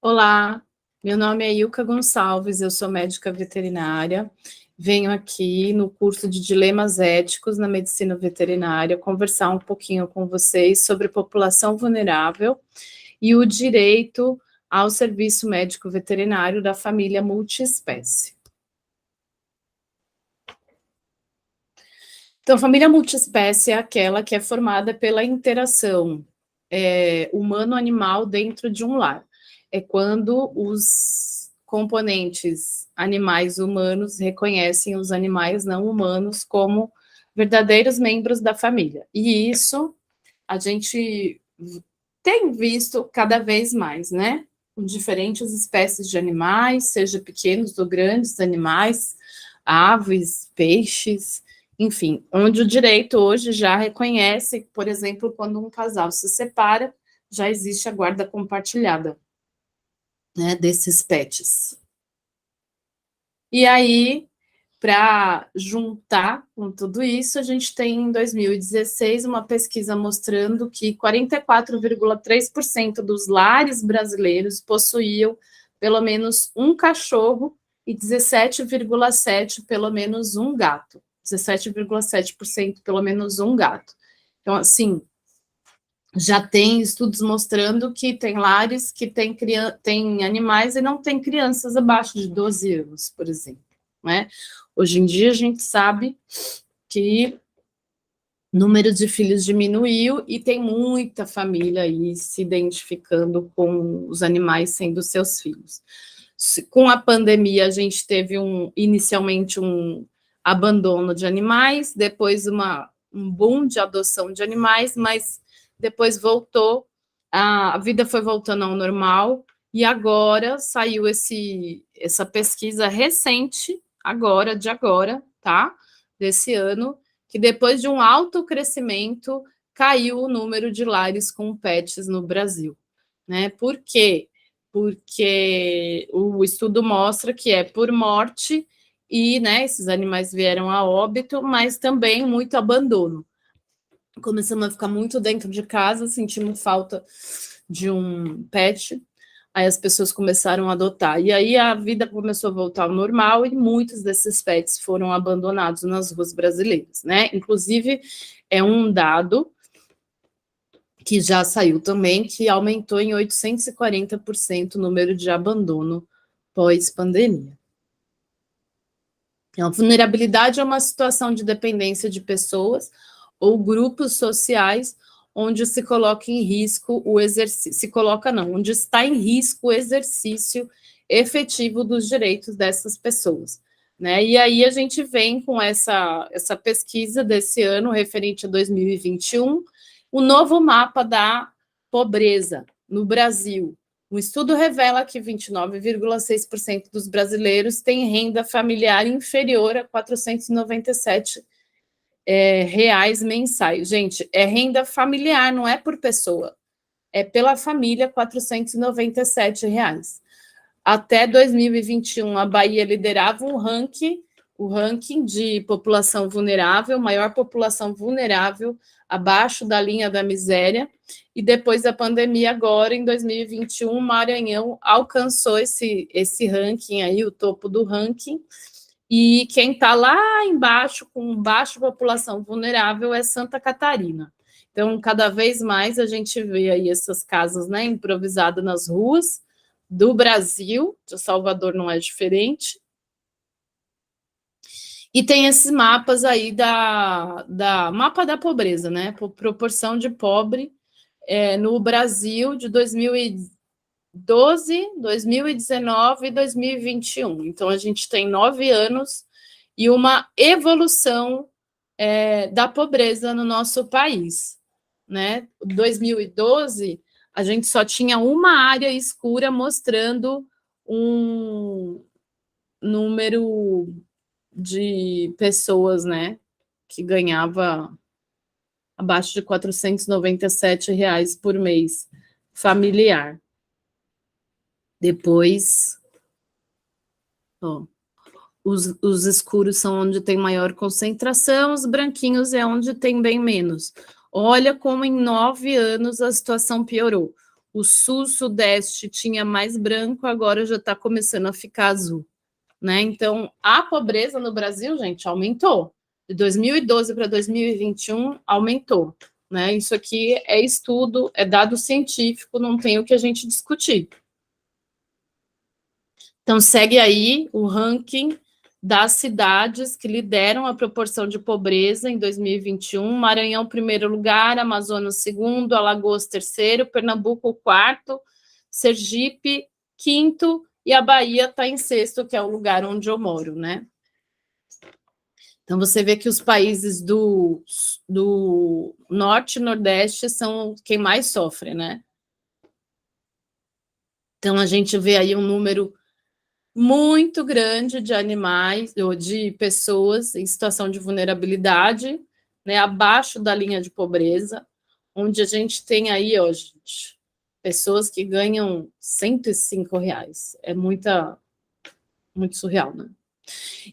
Olá, meu nome é Ilka Gonçalves, eu sou médica veterinária, venho aqui no curso de Dilemas Éticos na Medicina Veterinária conversar um pouquinho com vocês sobre população vulnerável e o direito ao serviço médico veterinário da família multiespécie. Então, família multiespécie é aquela que é formada pela interação humano-animal dentro de um lar. É quando os componentes animais humanos reconhecem os animais não humanos como verdadeiros membros da família. E isso a gente tem visto cada vez mais, né? Com diferentes espécies de animais, seja pequenos ou grandes animais, aves, peixes, enfim, onde o direito hoje já reconhece, por exemplo, quando um casal se separa, já existe a guarda compartilhada, né, desses pets. E aí, para juntar com tudo isso, a gente tem em 2016 uma pesquisa mostrando que 44,3% dos lares brasileiros possuíam pelo menos um cachorro e 17,7% pelo menos um gato. 17,7% pelo menos um gato. Então, assim, já tem estudos mostrando que tem lares que tem animais e não tem crianças abaixo de 12 anos, por exemplo, né? Hoje em dia a gente sabe que o número de filhos diminuiu e tem muita família aí se identificando com os animais sendo seus filhos. Com a pandemia, a gente teve inicialmente um abandono de animais, depois um boom de adoção de animais, mas depois voltou, a vida foi voltando ao normal, e agora saiu essa pesquisa recente, agora, tá? Desse ano, que depois de um alto crescimento, caiu o número de lares com pets no Brasil, né? Por quê? Porque o estudo mostra que é por morte e, né, esses animais vieram a óbito, mas também muito abandono. Começamos a ficar muito dentro de casa, sentimos falta de um pet, aí as pessoas começaram a adotar. E aí a vida começou a voltar ao normal e muitos desses pets foram abandonados nas ruas brasileiras, né? Inclusive, é um dado que já saiu também, que aumentou em 840% o número de abandono pós-pandemia. A vulnerabilidade é uma situação de dependência de pessoas ou grupos sociais onde se coloca em risco o exercício, onde está em risco o exercício efetivo dos direitos dessas pessoas, né? E aí a gente vem com essa pesquisa desse ano, referente a 2021, o novo mapa da pobreza no Brasil. O estudo revela que 29,6% dos brasileiros têm renda familiar inferior a 497 reais mensais. Gente, é renda familiar, não é por pessoa. É pela família, 497 reais. Até 2021, a Bahia liderava o ranking de população vulnerável, maior população vulnerável, abaixo da linha da miséria, e depois da pandemia, agora, em 2021, o Maranhão alcançou esse ranking aí, o topo do ranking, e quem está lá embaixo, com baixa população vulnerável, é Santa Catarina. Então, cada vez mais a gente vê aí essas casas, né, improvisadas nas ruas do Brasil, de Salvador não é diferente. E tem esses mapas aí da mapa da pobreza, né, por proporção de pobre no Brasil de 2012, 2019 e 2021. Então, a gente tem 9 anos e uma evolução da pobreza no nosso país, né? 2012, a gente só tinha uma área escura mostrando um número de pessoas, né, que ganhava abaixo de 497 reais por mês familiar. Depois, ó, os escuros são onde tem maior concentração, os branquinhos é onde tem bem menos. Olha como em 9 anos a situação piorou. o sul-sudeste tinha mais branco, agora já está começando a ficar azul, né? Então, a pobreza no Brasil, gente, aumentou. De 2012 para 2021, aumentou, né? Isso aqui é estudo, é dado científico, não tem o que a gente discutir. Então, segue aí o ranking das cidades que lideram a proporção de pobreza em 2021. Maranhão, primeiro lugar, Amazonas, segundo, Alagoas, terceiro, Pernambuco, quarto, Sergipe, quinto, e a Bahia está em sexto, que é o lugar onde eu moro, né? Então, você vê que os países do norte e nordeste são quem mais sofre, né? Então, a gente vê aí um número muito grande de animais ou de pessoas em situação de vulnerabilidade, né, abaixo da linha de pobreza, onde a gente tem aí, ó, gente, pessoas que ganham R$ 105. É muito surreal, né?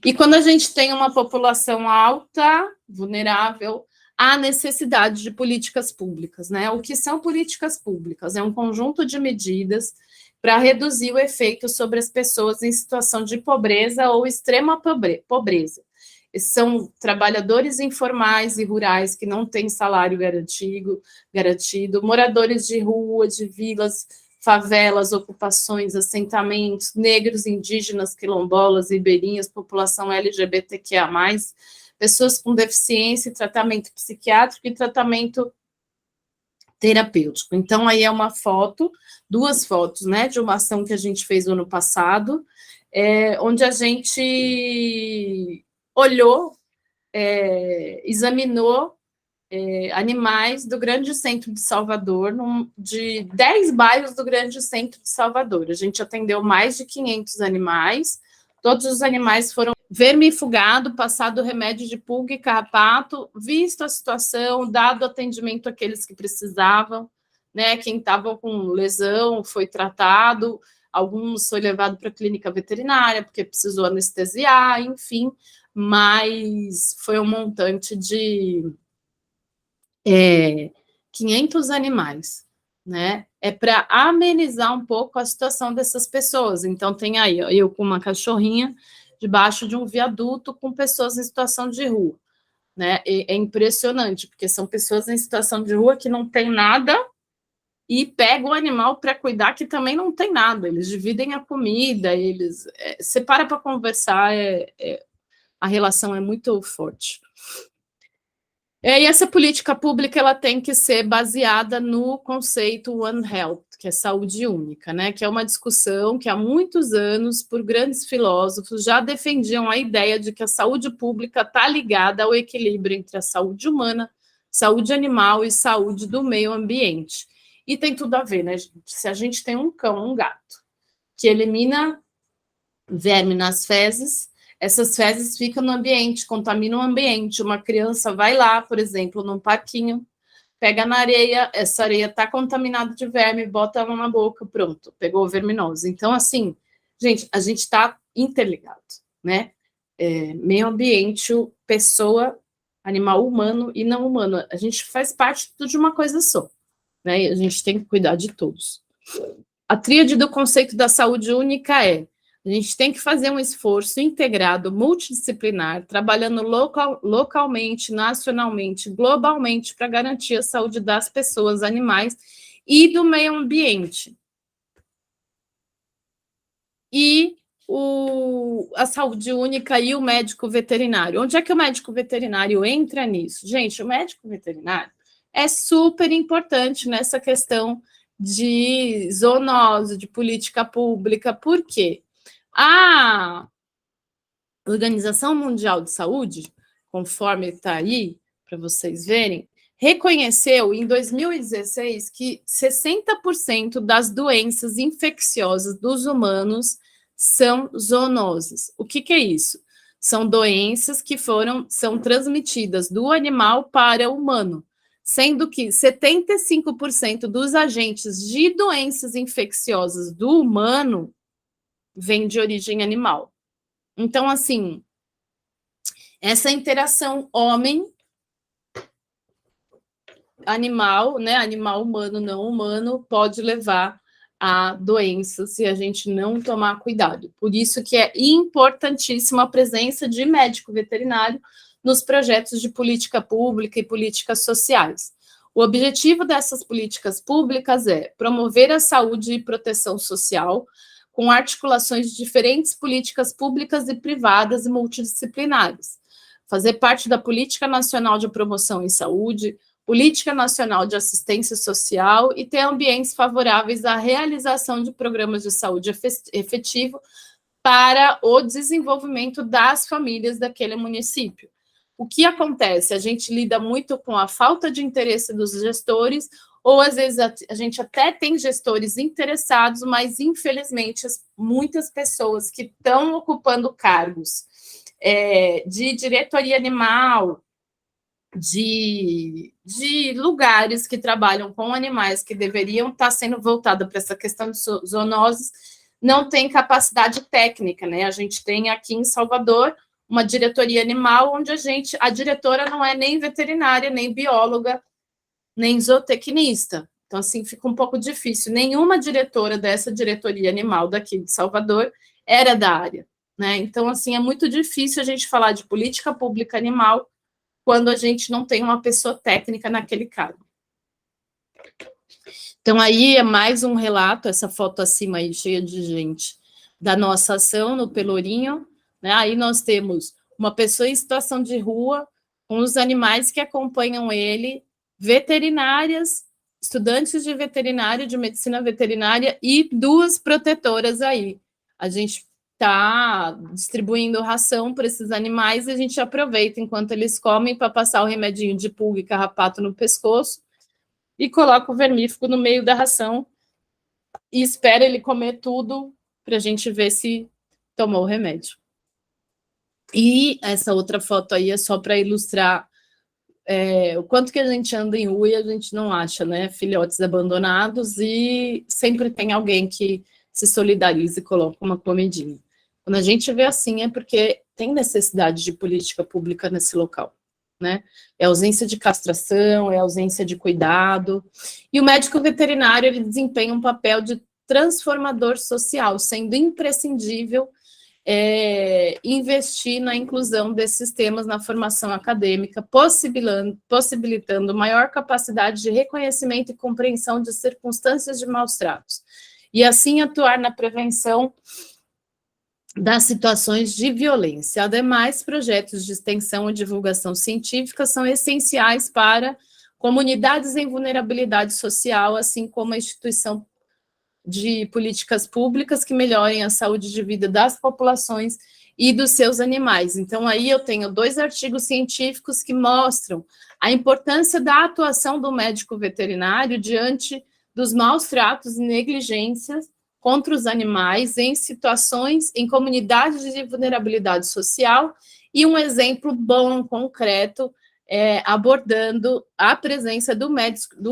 E quando a gente tem uma população alta, vulnerável, há necessidade de políticas públicas, né? O que são políticas públicas? É um conjunto de medidas para reduzir o efeito sobre as pessoas em situação de pobreza ou extrema pobreza. São trabalhadores informais e rurais que não têm salário garantido, moradores de rua, de vilas, favelas, ocupações, assentamentos, negros, indígenas, quilombolas, ribeirinhas, população LGBTQIA+, pessoas com deficiência, tratamento psiquiátrico e tratamento terapêutico. Então, aí é uma foto, duas fotos, né, de uma ação que a gente fez no ano passado, onde a gente olhou, examinou animais do Grande Centro de Salvador, de 10 bairros do Grande Centro de Salvador. A gente atendeu mais de 500 animais, todos os animais foram vermifugado, passado remédio de pulga e carrapato, visto a situação, dado atendimento àqueles que precisavam, né? Quem estava com lesão foi tratado, alguns foi levado para a clínica veterinária, porque precisou anestesiar, enfim, mas foi um montante de 500 animais, né? É para amenizar um pouco a situação dessas pessoas. Então, tem aí, ó, eu com uma cachorrinha debaixo de um viaduto com pessoas em situação de rua, né? E é impressionante, porque são pessoas em situação de rua que não tem nada e pegam o animal para cuidar que também não tem nada. Eles dividem a comida, eles você para conversar, a relação é muito forte. E essa política pública ela tem que ser baseada no conceito One Health, que é saúde única, né? Que é uma discussão que há muitos anos, por grandes filósofos, já defendiam a ideia de que a saúde pública está ligada ao equilíbrio entre a saúde humana, saúde animal e saúde do meio ambiente. E tem tudo a ver, né, gente? Se a gente tem um cão, um gato, que elimina verme nas fezes, essas fezes ficam no ambiente, contaminam o ambiente. Uma criança vai lá, por exemplo, num parquinho, pega na areia, essa areia está contaminada de verme, bota ela na boca, pronto, pegou verminose. Então, assim, gente, a gente está interligado, né? Meio ambiente, pessoa, animal humano e não humano. A gente faz parte de uma coisa só, né? E a gente tem que cuidar de todos. A tríade do conceito da saúde única a gente tem que fazer um esforço integrado, multidisciplinar, trabalhando localmente, nacionalmente, globalmente, para garantir a saúde das pessoas, animais e do meio ambiente. E a saúde única e o médico veterinário. Onde é que o médico veterinário entra nisso? Gente, o médico veterinário é super importante nessa questão de zoonose, de política pública. Por quê? A Organização Mundial de Saúde, conforme está aí, para vocês verem, reconheceu em 2016 que 60% das doenças infecciosas dos humanos são zoonoses. O que é isso? São doenças que são transmitidas do animal para o humano, sendo que 75% dos agentes de doenças infecciosas do humano vem de origem animal. Então, assim, essa interação homem animal, né, animal humano, não humano, pode levar a doenças se a gente não tomar cuidado. Por isso que é importantíssima a presença de médico veterinário nos projetos de política pública e políticas sociais. O objetivo dessas políticas públicas é promover a saúde e proteção social, com articulações de diferentes políticas públicas e privadas e multidisciplinares, fazer parte da Política Nacional de Promoção em Saúde, Política Nacional de Assistência Social e ter ambientes favoráveis à realização de programas de saúde efetivo para o desenvolvimento das famílias daquele município. O que acontece? A gente lida muito com a falta de interesse dos gestores, ou às vezes a gente até tem gestores interessados, mas infelizmente muitas pessoas que estão ocupando cargos de diretoria animal, de lugares que trabalham com animais que deveriam estar sendo voltados para essa questão de zoonoses, não tem capacidade técnica, né? A gente tem aqui em Salvador uma diretoria animal onde a diretora não é nem veterinária, nem bióloga, nem zootecnista. Então, assim, fica um pouco difícil. Nenhuma diretora dessa diretoria animal daqui de Salvador era da área, né? Então, assim, é muito difícil a gente falar de política pública animal quando a gente não tem uma pessoa técnica naquele cargo. Então, aí é mais um relato, essa foto acima aí, cheia de gente, da nossa ação no Pelourinho, né? Aí nós temos uma pessoa em situação de rua, com os animais que acompanham ele, veterinárias, estudantes de veterinária, de medicina veterinária, e 2 protetoras aí. A gente está distribuindo ração para esses animais e a gente aproveita enquanto eles comem para passar o remedinho de pulga e carrapato no pescoço e coloca o vermífugo no meio da ração e espera ele comer tudo para a gente ver se tomou o remédio. E essa outra foto aí é só para ilustrar o quanto que a gente anda em rua e a gente não acha, né, filhotes abandonados, e sempre tem alguém que se solidariza e coloca uma comidinha. Quando a gente vê assim é porque tem necessidade de política pública nesse local, né? É ausência de castração, é ausência de cuidado, e o médico veterinário ele desempenha um papel de transformador social, sendo imprescindível investir na inclusão desses temas na formação acadêmica, possibilitando maior capacidade de reconhecimento e compreensão de circunstâncias de maus tratos, e assim atuar na prevenção das situações de violência. Ademais, projetos de extensão e divulgação científica são essenciais para comunidades em vulnerabilidade social, assim como a instituição de políticas públicas que melhorem a saúde de vida das populações e dos seus animais. Então, aí eu tenho 2 artigos científicos que mostram a importância da atuação do médico veterinário diante dos maus tratos e negligências contra os animais em situações, em comunidades de vulnerabilidade social, e um exemplo bom, concreto, abordando a presença do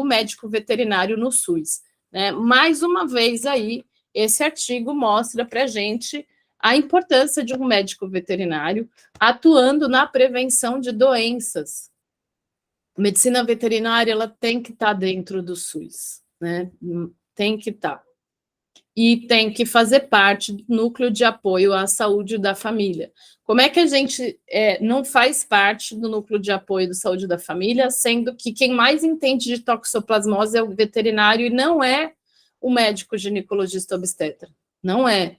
médico veterinário no SUS. Né? Mais uma vez aí, esse artigo mostra para a gente a importância de um médico veterinário atuando na prevenção de doenças. A medicina veterinária ela tem que estar dentro do SUS, né? Tem que estar. E tem que fazer parte do núcleo de apoio à saúde da família. Como é que a gente não faz parte do núcleo de apoio da saúde da família, sendo que quem mais entende de toxoplasmose é o veterinário e não é o médico ginecologista obstetra? Não é,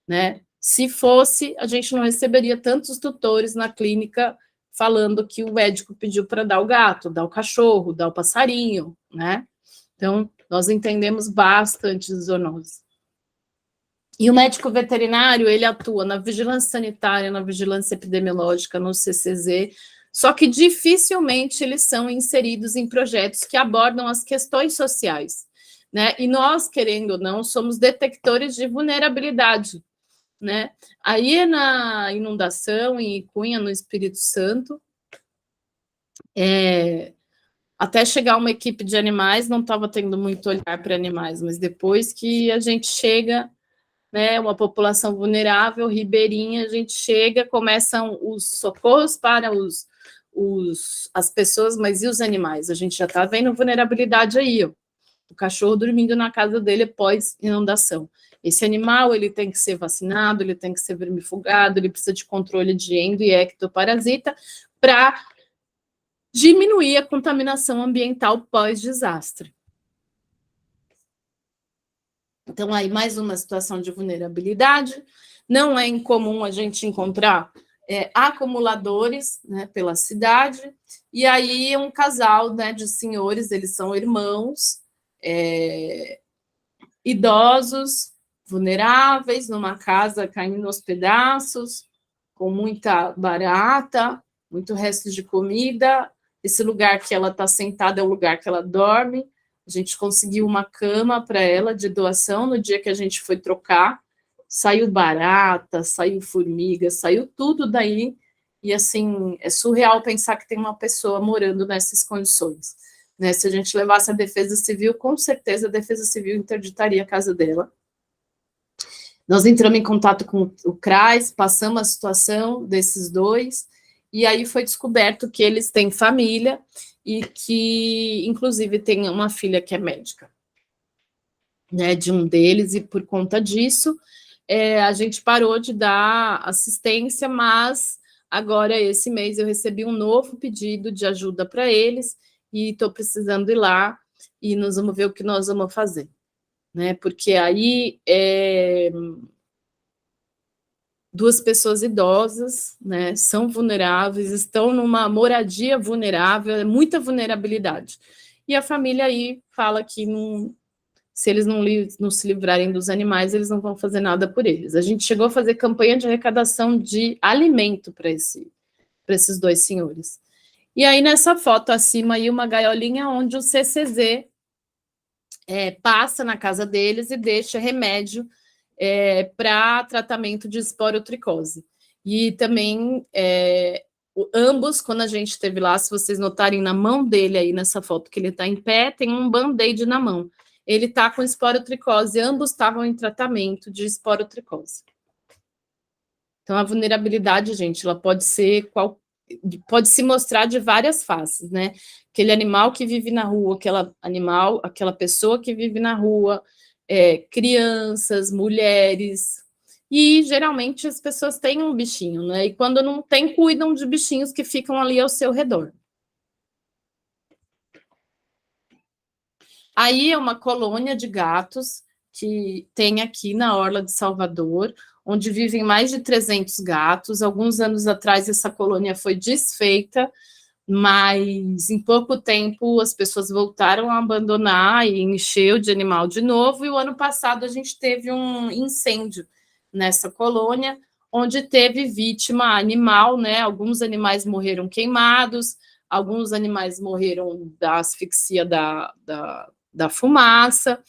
né? Se fosse, a gente não receberia tantos tutores na clínica falando que o médico pediu para dar o gato, dar o cachorro, dar o passarinho, né? Então, nós entendemos bastante de zoonose. E o médico veterinário, ele atua na vigilância sanitária, na vigilância epidemiológica, no CCZ, só que dificilmente eles são inseridos em projetos que abordam as questões sociais, né? E nós, querendo ou não, somos detectores de vulnerabilidade, né? Aí na inundação em Cunha, no Espírito Santo, até chegar uma equipe de animais, não estava tendo muito olhar para animais, mas depois que a gente chega, né, uma população vulnerável, ribeirinha, a gente chega, começam os socorros para os as pessoas, mas e os animais? A gente já está vendo vulnerabilidade aí, ó. O cachorro dormindo na casa dele após inundação. Esse animal, ele tem que ser vacinado, ele tem que ser vermifugado, ele precisa de controle de endo e ectoparasita para diminuir a contaminação ambiental pós-desastre. Então, aí, mais uma situação de vulnerabilidade. Não é incomum a gente encontrar acumuladores, né, pela cidade, e aí um casal, né, de senhores, eles são irmãos, idosos, vulneráveis, numa casa caindo aos pedaços, com muita barata, muito resto de comida. Esse lugar que ela está sentada é o lugar que ela dorme. A gente conseguiu uma cama para ela de doação no dia que a gente foi trocar. Saiu barata, saiu formiga, saiu tudo daí. E, assim, é surreal pensar que tem uma pessoa morando nessas condições. Né? Se a gente levasse a Defesa Civil, com certeza a Defesa Civil interditaria a casa dela. Nós entramos em contato com o CRAS, passamos a situação desses dois, e aí foi descoberto que eles têm família e que, inclusive, tem uma filha que é médica, né, de um deles, e por conta disso, a gente parou de dar assistência, mas agora, esse mês, eu recebi um novo pedido de ajuda para eles, e estou precisando ir lá, e nós vamos ver o que nós vamos fazer, né, porque aí duas pessoas idosas, né, são vulneráveis, estão numa moradia vulnerável, é muita vulnerabilidade. E a família aí fala que não, se eles não se livrarem dos animais, eles não vão fazer nada por eles. A gente chegou a fazer campanha de arrecadação de alimento para esses dois senhores. E aí, nessa foto acima, aí uma gaiolinha onde o CCZ passa na casa deles e deixa remédio para tratamento de esporotricose. E também, ambos, quando a gente esteve lá, se vocês notarem na mão dele aí, nessa foto que ele está em pé, tem um band-aid na mão. Ele está com esporotricose, ambos estavam em tratamento de esporotricose. Então, a vulnerabilidade, gente, ela pode se mostrar de várias faces, né? Aquele animal que vive na rua, aquela pessoa que vive na rua, crianças, mulheres, e geralmente as pessoas têm um bichinho, né? E quando não tem, cuidam de bichinhos que ficam ali ao seu redor. Aí é uma colônia de gatos que tem aqui na Orla de Salvador, onde vivem mais de 300 gatos. Alguns anos atrás, essa colônia foi desfeita, mas em pouco tempo as pessoas voltaram a abandonar e encheu de animal de novo, e o ano passado a gente teve um incêndio nessa colônia, onde teve vítima animal, né? Alguns animais morreram queimados, alguns animais morreram da asfixia da fumaça,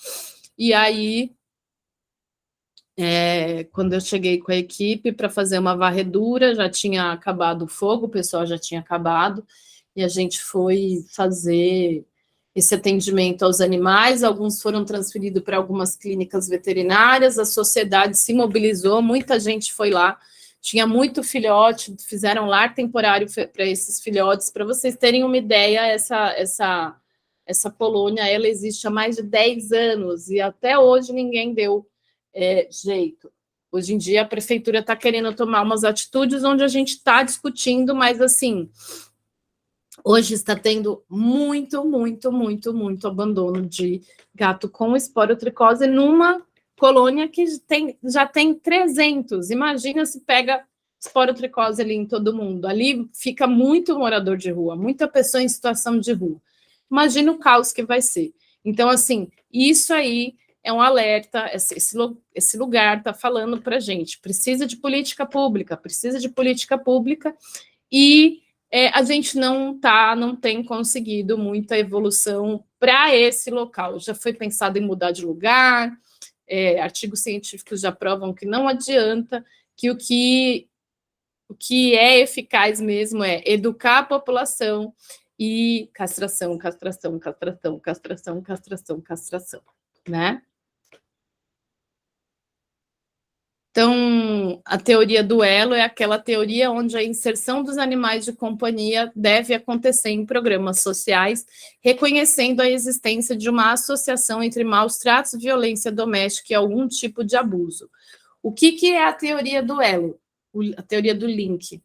e aí, quando eu cheguei com a equipe para fazer uma varredura, já tinha acabado o fogo, o pessoal já tinha acabado, e a gente foi fazer esse atendimento aos animais. Alguns foram transferidos para algumas clínicas veterinárias, a sociedade se mobilizou, muita gente foi lá, tinha muito filhote, fizeram lar temporário para esses filhotes. Para vocês terem uma ideia, essa colônia, ela existe há mais de 10 anos, e até hoje ninguém deu jeito. Hoje em dia, a prefeitura está querendo tomar umas atitudes onde a gente está discutindo, mas, assim, hoje está tendo muito abandono de gato com esporotricose numa colônia que já tem 300. Imagina se pega esporotricose ali em todo mundo. Ali fica muito morador de rua, muita pessoa em situação de rua. Imagina o caos que vai ser. Então, assim, isso aí é um alerta, esse lugar está falando para a gente, precisa de política pública, e a gente não tem conseguido muita evolução para esse local. Já foi pensado em mudar de lugar, artigos científicos já provam que não adianta, que o que é eficaz mesmo é educar a população e castração, né? Então, a teoria do elo é aquela teoria onde a inserção dos animais de companhia deve acontecer em programas sociais, reconhecendo a existência de uma associação entre maus tratos, violência doméstica e algum tipo de abuso. O que é a teoria do elo? A teoria do link?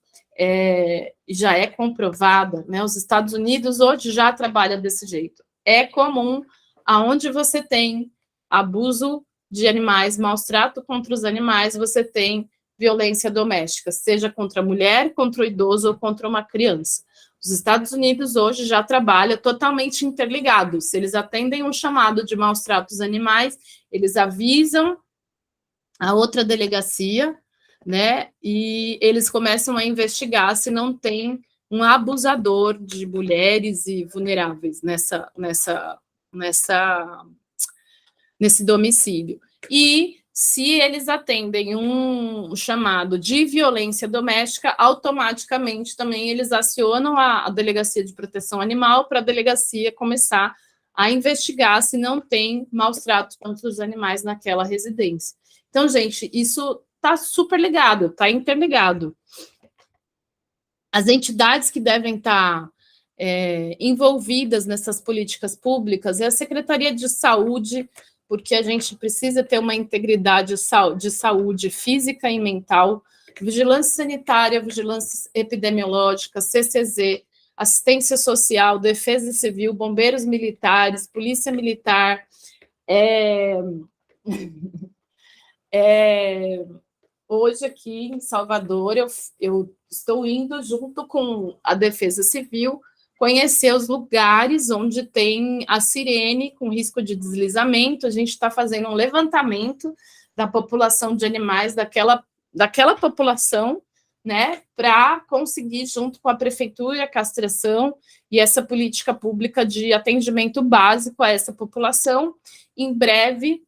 Já é comprovada, né? Os Estados Unidos hoje já trabalham desse jeito. É comum, aonde você tem abuso de animais, maus trato contra os animais, você tem violência doméstica, seja contra a mulher, contra o idoso ou contra uma criança. Os Estados Unidos hoje já trabalham totalmente interligados. Se eles atendem um chamado de maus tratos animais, eles avisam a outra delegacia, né? E eles começam a investigar se não tem um abusador de mulheres e vulneráveis nesse domicílio. E se eles atendem um chamado de violência doméstica, automaticamente também eles acionam a Delegacia de Proteção Animal para a delegacia começar a investigar se não tem maus tratos contra os animais naquela residência. Então, gente, isso está super ligado, está interligado. As entidades que devem estar envolvidas nessas políticas públicas é a Secretaria de Saúde, porque a gente precisa ter uma integridade de saúde física e mental, vigilância sanitária, vigilância epidemiológica, CCZ, assistência social, defesa civil, bombeiros militares, polícia militar, hoje aqui em Salvador eu estou indo junto com a Defesa Civil conhecer os lugares onde tem a sirene com risco de deslizamento. A gente está fazendo um levantamento da população de animais daquela população, né, para conseguir, junto com a prefeitura, a castração e essa política pública de atendimento básico a essa população. Em breve,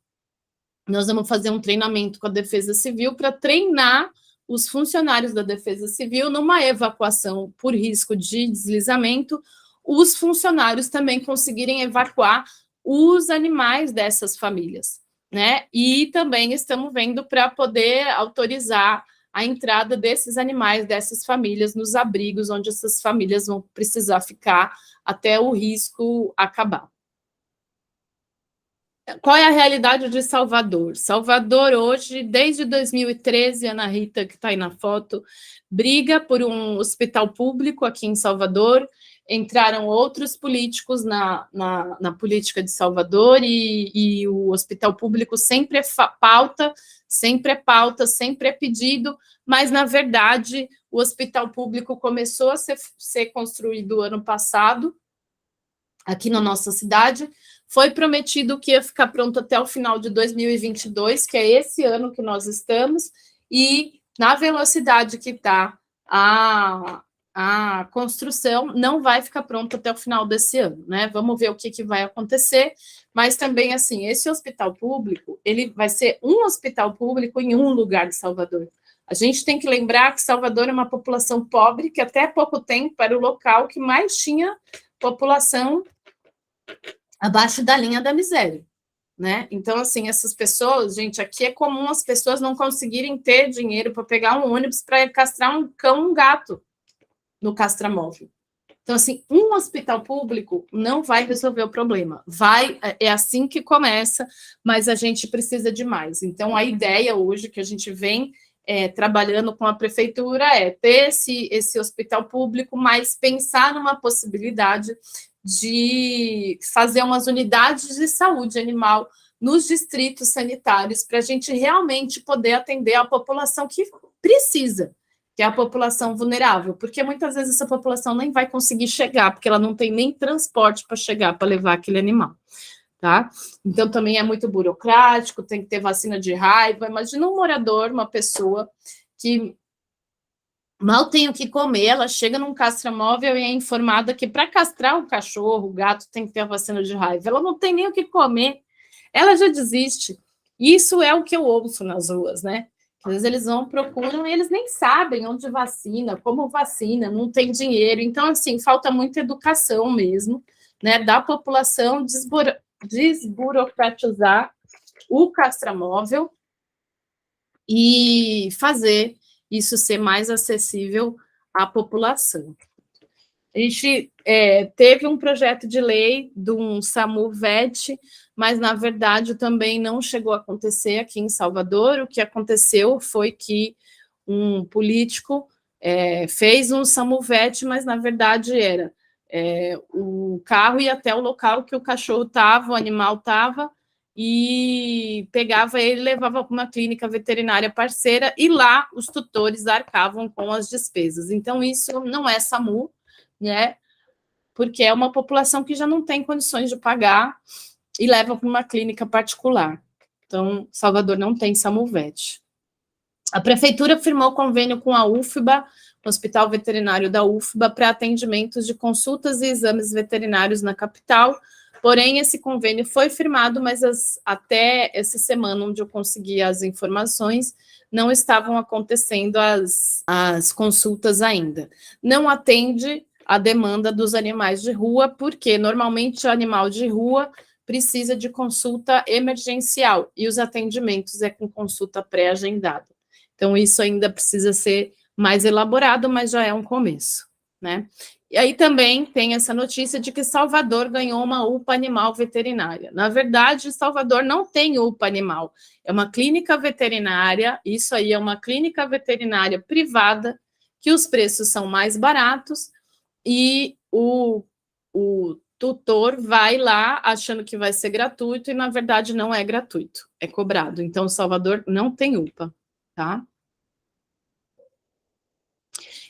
nós vamos fazer um treinamento com a Defesa Civil para treinar os funcionários da Defesa Civil numa evacuação por risco de deslizamento, os funcionários também conseguirem evacuar os animais dessas famílias, né? E também estamos vendo para poder autorizar a entrada desses animais, dessas famílias, nos abrigos onde essas famílias vão precisar ficar até o risco acabar. Qual é a realidade de Salvador? Salvador hoje, desde 2013, Ana Rita, que está aí na foto, briga por um hospital público aqui em Salvador. Entraram outros políticos na política de Salvador e o hospital público sempre é pauta, sempre é pedido, mas, na verdade, o hospital público começou a ser construído ano passado, aqui na nossa cidade. Foi prometido que ia ficar pronto até o final de 2022, que é esse ano que nós estamos, e na velocidade que está a construção, não vai ficar pronto até o final desse ano, né? Vamos ver o que vai acontecer, mas também, assim, esse hospital público, ele vai ser um hospital público em um lugar de Salvador. A gente tem que lembrar que Salvador é uma população pobre, que até pouco tempo era o local que mais tinha população abaixo da linha da miséria, né? Então, assim, essas pessoas, gente, aqui é comum as pessoas não conseguirem ter dinheiro para pegar um ônibus para castrar um cão, um gato no castramóvel. Então, assim, um hospital público não vai resolver o problema. É assim que começa, mas a gente precisa de mais. Então, a ideia hoje que a gente vem trabalhando com a prefeitura é ter esse hospital público, mas pensar numa possibilidade de fazer umas unidades de saúde animal nos distritos sanitários para a gente realmente poder atender a população que precisa, que é a população vulnerável, porque muitas vezes essa população nem vai conseguir chegar, porque ela não tem nem transporte para chegar, para levar aquele animal, tá? Então, também é muito burocrático, tem que ter vacina de raiva. Imagina um morador, uma pessoa que mal tem o que comer, ela chega num castramóvel e é informada que para castrar um cachorro, o gato, tem que ter a vacina de raiva. Ela não tem nem o que comer, ela já desiste. Isso é o que eu ouço nas ruas, né? Às vezes eles vão, procuram, e eles nem sabem onde vacina, como vacina, não tem dinheiro. Então, assim, falta muita educação mesmo, né, da população desburocratizar o castramóvel e fazer isso ser mais acessível à população. A gente teve um projeto de lei de um SAMU-VET, mas, na verdade, também não chegou a acontecer aqui em Salvador. O que aconteceu foi que um político fez um SAMU-VET, mas, na verdade, era o carro ia até o local que o cachorro estava, o animal estava, e pegava ele e levava para uma clínica veterinária parceira, e lá os tutores arcavam com as despesas. Então, isso não é SAMU, né? Porque é uma população que já não tem condições de pagar e leva para uma clínica particular. Então, Salvador não tem SAMU-VET. A prefeitura firmou convênio com a UFBA, o Hospital Veterinário da UFBA, para atendimentos de consultas e exames veterinários na capital. Porém, esse convênio foi firmado, mas até essa semana, onde eu consegui as informações, não estavam acontecendo as consultas ainda. Não atende a demanda dos animais de rua, porque normalmente o animal de rua precisa de consulta emergencial e os atendimentos é com consulta pré-agendada. Então, isso ainda precisa ser mais elaborado, mas já é um começo, né? E aí também tem essa notícia de que Salvador ganhou uma UPA animal veterinária. Na verdade, Salvador não tem UPA animal, é uma clínica veterinária, isso aí é uma clínica veterinária privada, que os preços são mais baratos, e o tutor vai lá achando que vai ser gratuito, e na verdade não é gratuito, é cobrado. Então, Salvador não tem UPA, tá?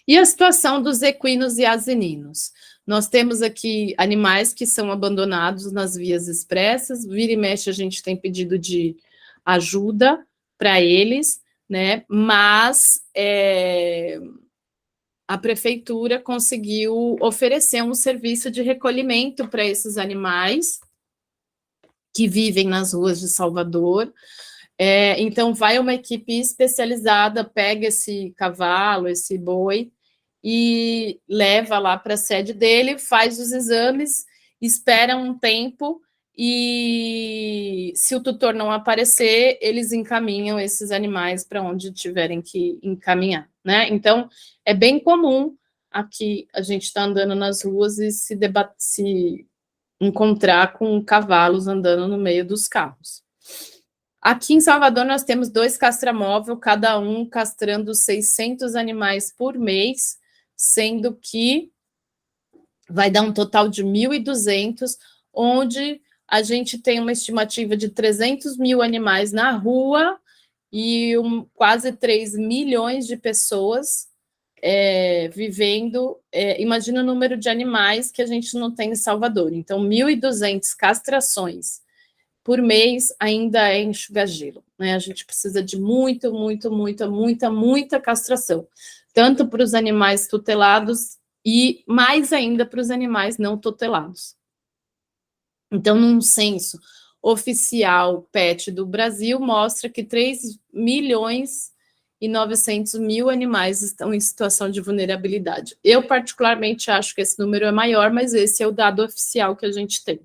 E a situação dos equinos e asininos? Nós temos aqui animais que são abandonados nas vias expressas, vira e mexe a gente tem pedido de ajuda para eles, né? Mas a prefeitura conseguiu oferecer um serviço de recolhimento para esses animais que vivem nas ruas de Salvador. Então, vai uma equipe especializada, pega esse cavalo, esse boi, e leva lá para a sede dele, faz os exames, espera um tempo, e se o tutor não aparecer, eles encaminham esses animais para onde tiverem que encaminhar, né? Então, é bem comum aqui a gente está andando nas ruas e se encontrar com cavalos andando no meio dos carros. Aqui em Salvador nós temos 2 castramóveis, cada um castrando 600 animais por mês, sendo que vai dar um total de 1.200, onde a gente tem uma estimativa de 300 mil animais na rua e quase 3 milhões de pessoas vivendo. Imagina o número de animais que a gente não tem em Salvador. Então, 1.200 castrações por mês ainda é enxuga-gelo, né? A gente precisa de muita castração, tanto para os animais tutelados e mais ainda para os animais não tutelados. Então, num censo oficial PET do Brasil, mostra que 3.900.000 animais estão em situação de vulnerabilidade. Eu, particularmente, acho que esse número é maior, mas esse é o dado oficial que a gente tem.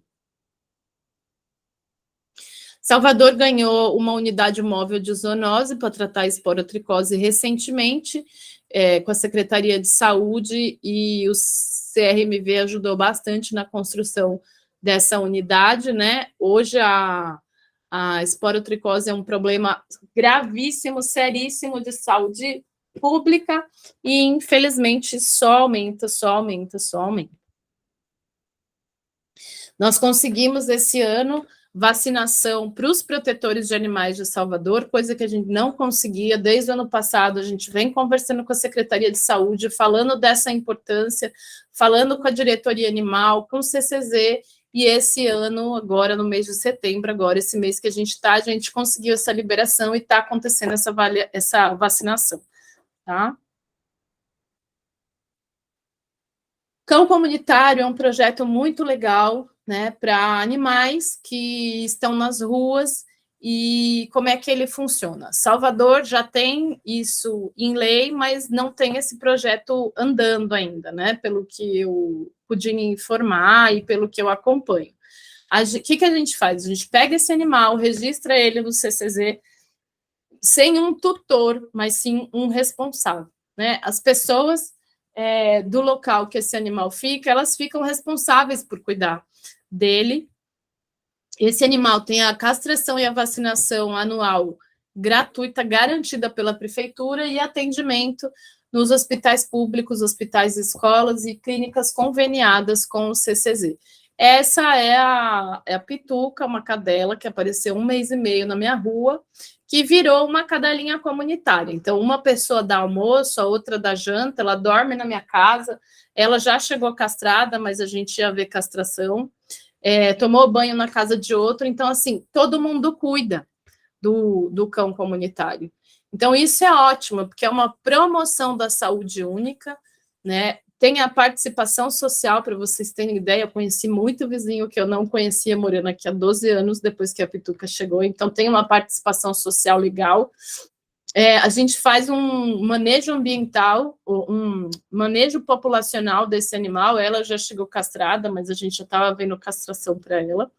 Salvador ganhou uma unidade móvel de zoonose para tratar a esporotricose recentemente, com a Secretaria de Saúde, e o CRMV ajudou bastante na construção dessa unidade, né? Hoje a esporotricose é um problema gravíssimo, seríssimo de saúde pública e, infelizmente, só aumenta. Nós conseguimos esse ano vacinação para os protetores de animais de Salvador, coisa que a gente não conseguia desde o ano passado. A gente vem conversando com a Secretaria de Saúde, falando dessa importância, falando com a diretoria animal, com o CCZ, e esse ano, agora no mês de setembro, agora esse mês que a gente conseguiu essa liberação e está acontecendo essa vacinação, tá? Cão comunitário é um projeto muito legal, né, para animais que estão nas ruas. E como é que ele funciona? Salvador já tem isso em lei, mas não tem esse projeto andando ainda, né, pelo que eu pude me informar e pelo que eu acompanho. O que a gente faz? A gente pega esse animal, registra ele no CCZ, sem um tutor, mas sim um responsável, né? As pessoas do local que esse animal fica, elas ficam responsáveis por cuidar dele. Esse animal tem a castração e a vacinação anual gratuita, garantida pela prefeitura, e atendimento nos hospitais públicos, hospitais, escolas e clínicas conveniadas com o CCZ. Essa é a Pituca, uma cadela que apareceu 1 mês e meio na minha rua, que virou uma cadelinha comunitária. Então, uma pessoa dá almoço, a outra dá janta, ela dorme na minha casa, ela já chegou castrada, mas a gente ia ver castração, tomou banho na casa de outro, então, assim, todo mundo cuida do cão comunitário. Então, isso é ótimo, porque é uma promoção da saúde única, né? Tem a participação social, para vocês terem ideia, eu conheci muito vizinho que eu não conhecia, morando aqui há 12 anos, depois que a Pituca chegou, então tem uma participação social legal. A gente faz um manejo ambiental, um manejo populacional desse animal, ela já chegou castrada, mas a gente já estava vendo castração para ela,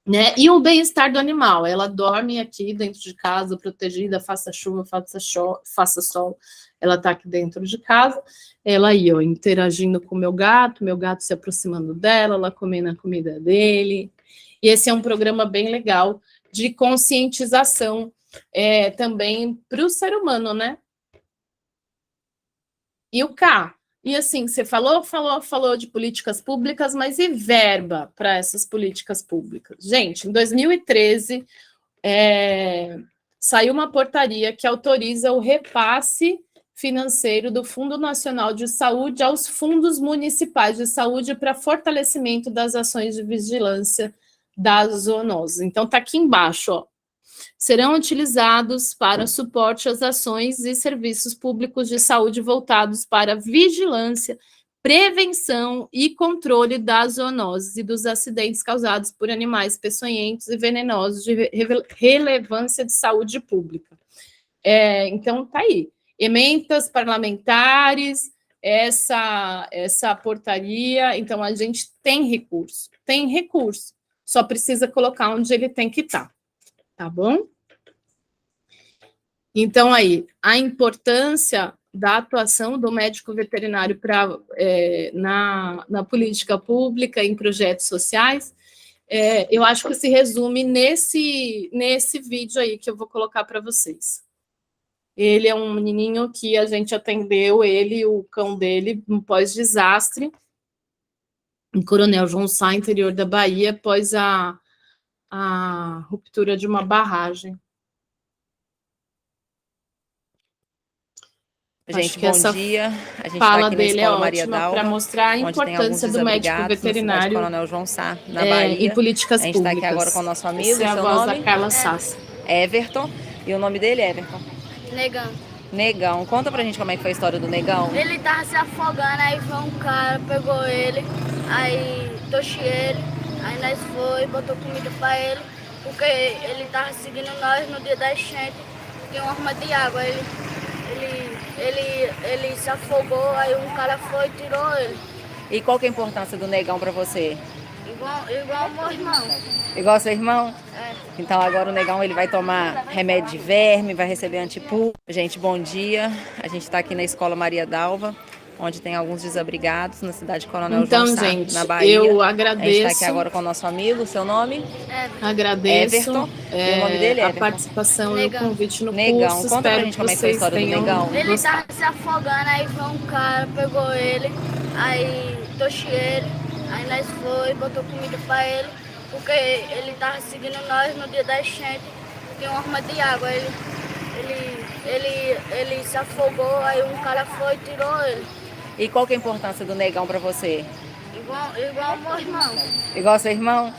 né? E o bem-estar do animal, ela dorme aqui dentro de casa, protegida, faça chuva, faça sol, ela está aqui dentro de casa, ela aí, ó, interagindo com o meu gato se aproximando dela, ela comendo a comida dele, e esse é um programa bem legal de conscientização também para o ser humano, né? E o K? E assim, você falou de políticas públicas, mas e verba para essas políticas públicas? Gente, em 2013, saiu uma portaria que autoriza o repasse financeiro do Fundo Nacional de Saúde aos fundos municipais de saúde para fortalecimento das ações de vigilância das zoonoses. Então, está aqui embaixo, ó. Serão utilizados para suporte às ações e serviços públicos de saúde voltados para vigilância, prevenção e controle das zoonoses e dos acidentes causados por animais peçonhentos e venenosos de relevância de saúde pública. Então, tá aí. Emendas parlamentares, essa portaria, então a gente tem recurso, só precisa colocar onde ele tem que estar. Tá bom? Então, aí, a importância da atuação do médico veterinário na política pública, em projetos sociais, eu acho que se resume nesse vídeo aí que eu vou colocar para vocês. Ele é um menininho que a gente atendeu, ele e o cão dele, um pós-desastre, em Coronel João Sá, interior da Bahia, após a ruptura de uma barragem. Gente, bom dia. A gente fala tá aqui dele na Escola Maria Dalva, para mostrar a importância do médico veterinário Coronel João Sá, na Bahia. Em políticas públicas. A gente está aqui agora com o nosso amigo, Essa é a seu voz nome? da Carla Sassi. Everton. E o nome dele, Everton? Negão. Negão. Conta pra gente como é que foi a história do Negão. Ele tava se afogando, aí foi um cara, pegou ele, aí trouxe ele, aí nós foi, botou comida pra ele, porque ele tava seguindo nós no dia da enchente, tinha uma arma de água, ele se afogou, aí um cara foi e tirou ele. E qual que é a importância do Negão pra você? Igual o meu irmão. Igual seu irmão? É. Então agora o Negão ele vai tomar remédio de verme, vai receber antipulso. Gente, bom dia. A gente está aqui na Escola Maria Dalva, onde tem alguns desabrigados na cidade de Coronel João Sá, gente, na Bahia. Eu agradeço. A gente está aqui agora com o nosso amigo, seu nome? Agradeço. Everton. E o nome dele é a participação e o convite no Negão. curso. Conta pra gente como é que foi a história do Negão. Ele tava se afogando, aí foi um cara, pegou ele, aí trouxe ele, aí nós foi, botou comida pra ele, porque ele tava seguindo nós no dia da enchente, tinha uma arma de água, ele se afogou, aí um cara foi e tirou ele. E qual que é a importância do Negão pra você? Igual o meu irmão. Igual seu irmão?